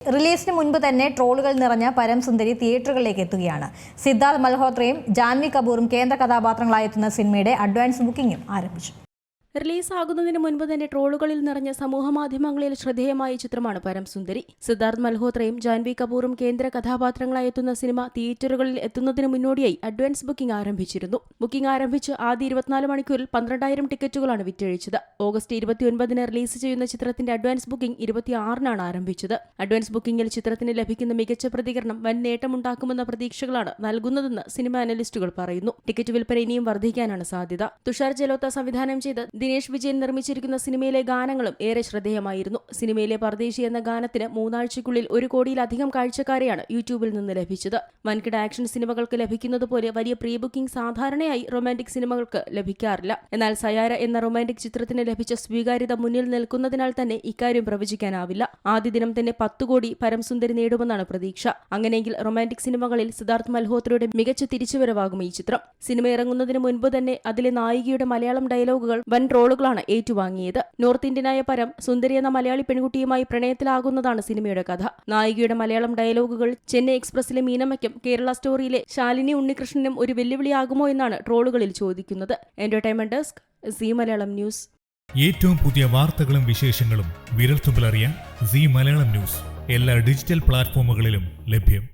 റിലീസിന് മുൻപ് തന്നെ ട്രോളുകൾ നിറഞ്ഞ പരംസുന്ദരി തിയേറ്ററുകളിലേക്ക് എത്തുകയാണ്. സിദ്ധാർത്ഥ് മൽഹോത്രയും ജാൻവി കപൂറും കേന്ദ്ര കഥാപാത്രങ്ങളായെത്തുന്ന സിനിമയുടെ അഡ്വാൻസ് ബുക്കിംഗും ആരംഭിച്ചു. റിലീസാകുന്നതിന് മുൻപ് തന്നെ ട്രോളുകളിൽ നിറഞ്ഞ സമൂഹമാധ്യമങ്ങളിൽ ശ്രദ്ധേയമായ ചിത്രമാണ് പരംസുന്ദരി. സിദ്ധാർത്ഥ് മൽഹോത്രയും ജാൻവി കപൂറും കേന്ദ്ര കഥാപാത്രങ്ങളായെത്തുന്ന സിനിമ തിയേറ്ററുകളിൽ എത്തുന്നതിന് മുന്നോടിയായി അഡ്വാൻസ് ബുക്കിംഗ് ആരംഭിച്ചിരുന്നു. ബുക്കിംഗ് ആരംഭിച്ച് ആദ്യ 24 മണിക്കൂറിൽ 12,000 ടിക്കറ്റുകളാണ് വിറ്റഴിച്ചത്. ഓഗസ്റ്റ് 29-ന് റിലീസ് ചെയ്യുന്ന ചിത്രത്തിന്റെ അഡ്വാൻസ് ബുക്കിംഗ് 26-നാണ് ആരംഭിച്ചത്. അഡ്വാൻസ് ബുക്കിംഗിൽ ചിത്രത്തിന് ലഭിക്കുന്ന മികച്ച പ്രതികരണം വൻ നേട്ടമുണ്ടാക്കുമെന്ന പ്രതീക്ഷകളാണ് നൽകുന്നതെന്ന് സിനിമ അനലിസ്റ്റുകൾ പറയുന്നു. ടിക്കറ്റ് വിൽപ്പന ഇനിയും വർദ്ധിക്കാനാണ് സാധ്യത. തുഷാർ ജലോത്ത സംവിധാനം ചെയ്ത് ദിനേശ് വിജയൻ നിർമ്മിച്ചിരിക്കുന്ന സിനിമയിലെ ഗാനങ്ങളും ഏറെ ശ്രദ്ധേയമായിരുന്നു. സിനിമയിലെ പർദേശി എന്ന ഗാനത്തിന് 3 ആഴ്ചയ്ക്കുള്ളിൽ 1 കോടിയിലധികം കാഴ്ചക്കാരെയാണ് യൂട്യൂബിൽ നിന്ന് ലഭിച്ചത്. വൻകിട ആക്ഷൻ സിനിമകൾക്ക് ലഭിക്കുന്നത് പോലെ വലിയ പ്രീ ബുക്കിംഗ് സാധാരണയായി റൊമാന്റിക് സിനിമകൾക്ക് ലഭിക്കാറില്ല. എന്നാൽ സയാര എന്ന റൊമാന്റിക് ചിത്രത്തിന് ലഭിച്ച സ്വീകാര്യത മുന്നിൽ നിൽക്കുന്നതിനാൽ തന്നെ ഇക്കാര്യം പ്രവചിക്കാനാവില്ല. ആദ്യ ദിനം തന്നെ 10 കോടി പരംസുന്ദരി നേടുമെന്നാണ് പ്രതീക്ഷ. അങ്ങനെയെങ്കിൽ റൊമാന്റിക് സിനിമകളിൽ സിദ്ധാർത്ഥ് മൽഹോത്രയുടെ മികച്ച തിരിച്ചുവരവാകും ഈ ചിത്രം. സിനിമ ഇറങ്ങുന്നതിന് മുൻപ് തന്നെ അതിലെ നായികയുടെ മലയാളം ഡയലോഗുകൾ വൻ ട്രോളുകളാണ് ഏറ്റുവാങ്ങിയത്. നോർത്ത് ഇന്ത്യനായ പരം സുന്ദരി എന്ന മലയാളി പെൺകുട്ടിയുമായി പ്രണയത്തിലാകുന്നതാണ് സിനിമയുടെ കഥ. നായികയുടെ മലയാളം ഡയലോഗുകൾ ചെന്നൈ എക്സ്പ്രസിലെ മീനമ്മയ്ക്കും കേരള സ്റ്റോറിയിലെ ശാലിനി ഉണ്ണികൃഷ്ണനും ഒരു വെല്ലുവിളിയാകുമോ എന്നാണ് ട്രോളുകളിൽ ചോദിക്കുന്നത്. Entertainment desk, Zee Malayalam news. ഏറ്റവും പുതിയ വാർത്തകളും വിശേഷങ്ങളും വിരൽത്തുമ്പിലറിയാൻ സീ മലയാളം ന്യൂസ് എല്ലാ ഡിജിറ്റൽ പ്ലാറ്റ്ഫോമുകളിലും ലഭ്യം.